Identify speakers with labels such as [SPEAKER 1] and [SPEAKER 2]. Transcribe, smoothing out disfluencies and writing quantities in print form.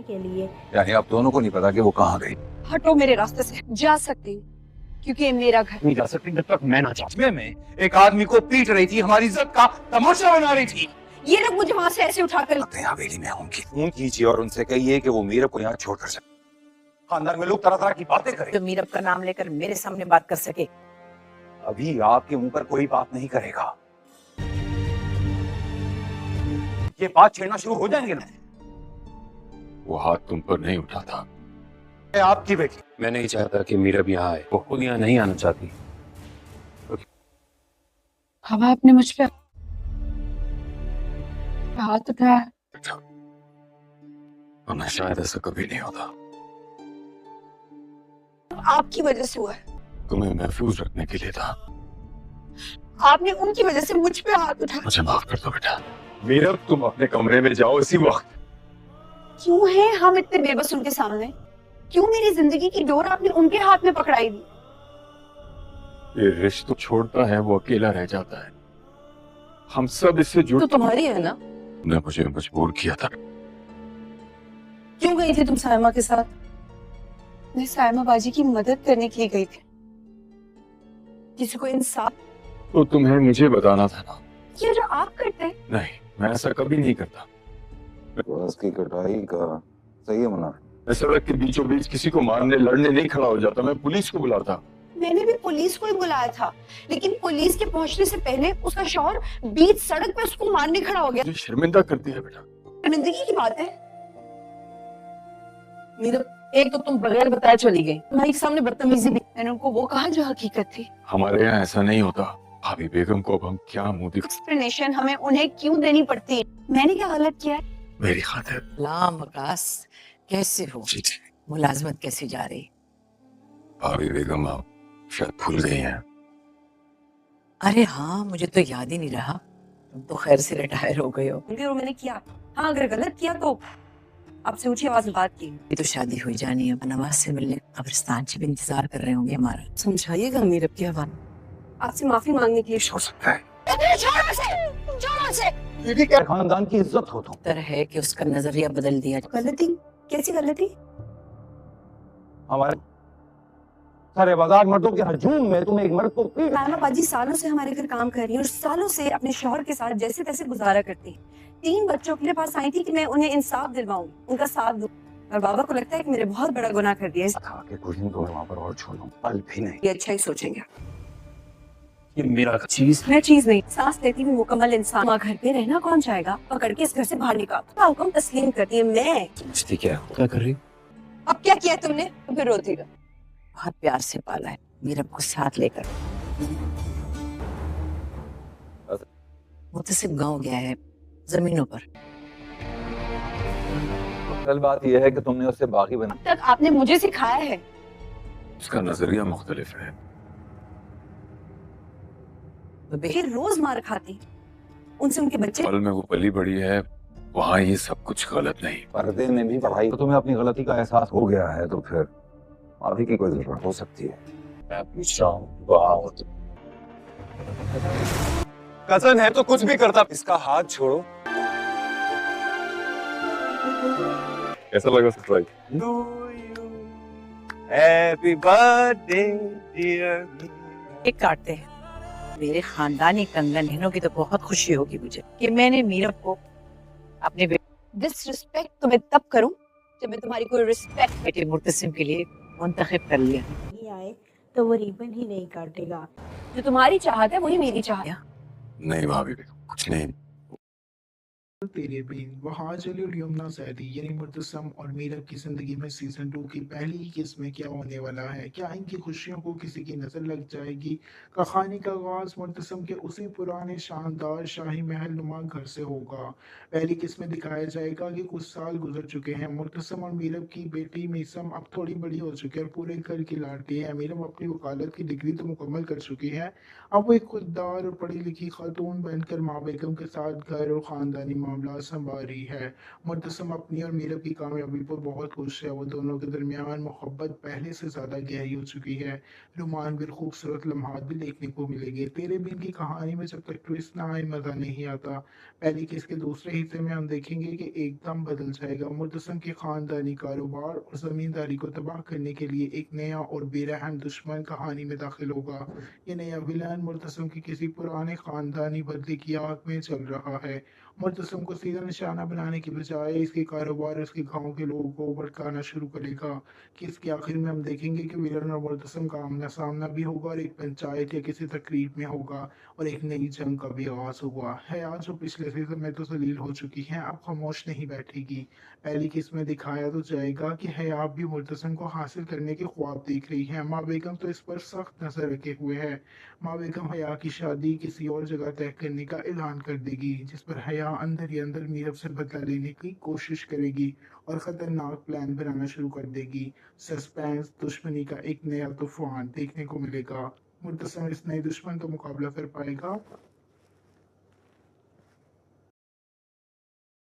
[SPEAKER 1] के लिए।
[SPEAKER 2] यानी आप दोनों को नहीं पता कि वो कहाँ गई?
[SPEAKER 3] हटो मेरे रास्ते से। जा सकती हूँ क्योंकि ये मेरा घर।
[SPEAKER 2] नहीं जा सकती जब तक मैं ना चाहूं। में एक आदमी को पीट रही थी, हमारी इज्जत का तमाशा बना रही थी।
[SPEAKER 3] ये लोग मुझे वहां से ऐसे उठाकर
[SPEAKER 2] अपने हवेली में उनकी फोन कीजिए और उनसे कहिए कि वो मीरब को यहाँ छोड़कर जाए। खानदान में लोग तरह तरह की बातें करें
[SPEAKER 3] तो मीरब का नाम लेकर मेरे सामने बात कर सके।
[SPEAKER 2] अभी आपके मुंह पर कोई बात नहीं करेगा। ये बात छेड़ना शुरू हो जाएंगे ना।
[SPEAKER 4] वो हाथ तुम पर नहीं उठा था।
[SPEAKER 2] आपकी बेटी।
[SPEAKER 4] मैं नहीं चाहता कि मीरब यहाँ आए। वो खुद यहाँ नहीं आना चाहती।
[SPEAKER 3] अब आपने मुझ पे हाथ उठाया।
[SPEAKER 4] वरना शायद ऐसा कभी नहीं होता।
[SPEAKER 3] आपकी वजह से हुआ है।
[SPEAKER 4] तुम्हें महफूज रखने के लिए था।
[SPEAKER 3] आपने उनकी वजह से मुझ पे हाथ उठाया।
[SPEAKER 4] मुझे माफ कर दो बेटा। मीरब तुम अपने कमरे में जाओ इसी वक्त।
[SPEAKER 3] क्यों है हम इतने बेबस उनके सामने? क्यों मेरी जिंदगी की डोर आपने उनके हाथ में पकड़ाई दी?
[SPEAKER 4] ये रिश्ता छोड़ता है वो अकेला रह जाता है। हम सब इससे जुड़।
[SPEAKER 3] तो तुम्हारी है ना?
[SPEAKER 4] ने मुझे मजबूर किया था।
[SPEAKER 3] क्यों गई थी तुम सायमा के साथ? मैं सायमा बाजी की मदद करने के लिए गई थी। किसी को इंसाफ।
[SPEAKER 4] तो तुम्हें मुझे बताना था ना।
[SPEAKER 3] ये जो आप करते हैं।
[SPEAKER 4] नहीं, मैं ऐसा कभी नहीं करता।
[SPEAKER 2] उसकी कटाई का सही है मना।
[SPEAKER 4] मैं सड़क के बीचों बीच किसी को मारने लड़ने नहीं खड़ा हो जाता। मैं पुलिस को बुलाता।
[SPEAKER 3] मैंने भी पुलिस को ही बुलाया था, लेकिन पुलिस के पहुंचने से पहले उसका शौहर बीच सड़क पे उसको मारने खड़ा हो गया।
[SPEAKER 4] मुझे शर्मिंदा करती है बेटा।
[SPEAKER 3] शर्मिंदगी की बात है। मीरा, एक तो तुम बगैर बताए चली गई। तुम्हारे सामने बदतमीजी भी। मैंने उनको वो कहा जो हकीकत थी।
[SPEAKER 4] हमारे यहाँ ऐसा नहीं होता। भाभी बेगम को अब हम क्या मुंह दिखा।
[SPEAKER 3] एक्सप्लेनेशन हमें उन्हें क्यों देनी पड़ती है? मैंने क्या गलत किया है?
[SPEAKER 4] मेरी खातिर।
[SPEAKER 5] लाम आकाश, कैसे हो?
[SPEAKER 4] जी जी।
[SPEAKER 5] मुलाजमत कैसी जा रही?
[SPEAKER 4] भाभी बेगम आप शायद भूल गई हैं।
[SPEAKER 5] अरे हाँ, मुझे तो याद ही नहीं रहा। तुम तो खैर से रिटायर हो गए हो।
[SPEAKER 3] और मैंने किया। हाँ, अगर गलत किया तो आपसे ऊंची आवाज में बात की।
[SPEAKER 5] ये तो शादी हुई जानी है। नवाज से मिलने कब्रिस्तान से भी इंतजार कर रहे होंगे हमारा। समझाइएगा मीरब की आवाज।
[SPEAKER 3] आपसे माफी मांगने के लिए।
[SPEAKER 4] हो सकता है।
[SPEAKER 2] क्या खानदान की इज्जत हो तुम।
[SPEAKER 5] तरह है कि उसका नजरिया बदल दिया।
[SPEAKER 3] गलती? कैसी गलती?
[SPEAKER 2] हमारे सारे बाजार मर्दों के हजूम में तुम एक मर्द को पीट।
[SPEAKER 3] सायमा बाजी सालों से हमारे घर काम कर रही है और सालों से अपने शौहर के साथ जैसे तैसे गुजारा करती है। 3 बच्चों के पास आई थी कि मैं उन्हें इंसाफ दिलवाऊं, उनका साथ दूं। और बाबा को लगता है कि मेरे बहुत बड़ा गुनाह कर दिया है।
[SPEAKER 2] था कि कुछ दिन तो वहाँ पर और छोड़ूं, पल भी नहीं।
[SPEAKER 3] ये अच्छा ही सोचेंगे।
[SPEAKER 4] ये मेरा चीज।
[SPEAKER 3] मैं चीज नहीं, सांस लेती हुई मुकम्मल इंसान। वहाँ घर पे रहना कौन चाहेगा? पकड़ के इस घर से बाहर निकाल। तो हुक्म तस्लीम करती है मैं।
[SPEAKER 4] समझती क्या क्या कर रही?
[SPEAKER 3] अब क्या किया तुमने? तो फिर रोती रहो।
[SPEAKER 5] बहुत प्यार से पाला है मीरब को साथ लेकर। मुतसिब गांव गया है जमीनों पर।
[SPEAKER 2] असल बात यह है कि तुमने उससे बागी बना।
[SPEAKER 3] अब तक आपने मुझे सिखाया है।
[SPEAKER 4] उसका नजरिया मुख्तलिफ है।
[SPEAKER 3] फिर रोज मार खाती। उनसे उनके बच्चे।
[SPEAKER 4] पल में वो पली बड़ी है, वहाँ ये सब कुछ गलत नहीं।
[SPEAKER 2] पर्दे में भी पढ़ाई। तो तुम्हें अपनी गलती का एहसास हो गया है तो फिर माफी की कोई जरूरत हो सकती है।
[SPEAKER 4] मैं पूछ रहा हूँ
[SPEAKER 2] कजन है तो कुछ भी करता। इसका हाथ छोड़ो।
[SPEAKER 4] कैसा लगा सरप्राइज?
[SPEAKER 2] Happy birthday dear.
[SPEAKER 5] एक काटते हैं। मेरे खानदानी कंगन बहनों की तो बहुत खुशी होगी मुझे कि मैंने मीरब को अपने
[SPEAKER 3] डिसरिस्पेक्ट तो मैं तब करूं जब मैं तुम्हारी कोई रिस्पेक्ट।
[SPEAKER 5] बेटे मुर्तसिम के लिए मुंतखब कर लिया।
[SPEAKER 1] नहीं आए तो वो रिबन ही नहीं काटेगा।
[SPEAKER 3] जो तुम्हारी चाहत है वही मेरी चाहत है।
[SPEAKER 4] नहीं भाभी कुछ नहीं।
[SPEAKER 6] तेरे बिन वहाज अली और यमुना सैदी यानी मुर्तसम और मीरब की जिंदगी में सीजन 2 की पहली किस्त में क्या होने वाला है? क्या इनकी खुशियों को किसी की नजर लग जाएगी? कहानी का आगाज मुर्तसम के उसी पुराने शानदार शाही महल नुमा घर से होगा। पहली किस्त में दिखाया जाएगा कि कुछ साल गुजर चुके हैं। मुर्तसम और मीरब की बेटी मीसम अब थोड़ी बड़ी हो चुकी है और पूरे घर की लाडली है। मीरब अपनी वकालत की डिग्री तो मुकम्मल कर चुकी है। अब वो एक खुददार और पढ़ी लिखी खातून बनकर माँ बेगम के साथ घर और खानदानी मामला संभाल रही है। मुर्तसम अपनी और मीरब की कामयाबी पर बहुत खुश है। वो दोनों के दरमियान मोहब्बत पहले से ज़्यादा गहरी हो चुकी है। रोमान भी खूबसूरत लम्हात भी देखने को मिलेंगे। तेरे बिन की कहानी में जब तक ट्विस्ट ना आए मज़ा नहीं आता। पहले किस के दूसरे हिस्से में हम देखेंगे कि एकदम बदल जाएगा। मुर्तसम के खानदानी कारोबार और ज़मींदारी को तबाह करने के लिए एक नया और बेरहम दुश्मन कहानी में दाखिल होगा। ये नया विलन मुर्तसम की किसी पुराने खानदानी बदले की आग में चल रहा है। मुर्तसम को सीधा निशाना बनाने की बजाय इसके कारोबार और इसके गांव के लोगों को भड़काना शुरू करेगा। कि इसके आखिर में हम देखेंगे कि विलन और मुर्तसम का आमना सामना भी होगा और एक पंचायत या किसी तकरीब में होगा और एक नई जंग का भी आगाज हुआ है। आज जो पिछले सीजन में तो जलील हो चुकी है, अब खामोश नहीं बैठेगी। पहली किस्त में दिखाया तो जाएगा कि हयाब भी मुर्तसम को हासिल करने के ख्वाब देख रही है। माँ बेगम तो इस पर सख्त नजर रखे हुए है। माँ बेगम हया की शादी किसी और जगह तय करने का ऐलान कर देगी, जिस पर हया अंदर ही अंदर मीरब से बदला लेने की कोशिश करेगी और खतरनाक प्लान बनाना शुरू कर देगी। सस्पेंस, दुश्मनी का एक नया तूफान देखने को मिलेगा। मुर्तसम इस नए दुश्मन का मुकाबला कर पाएगा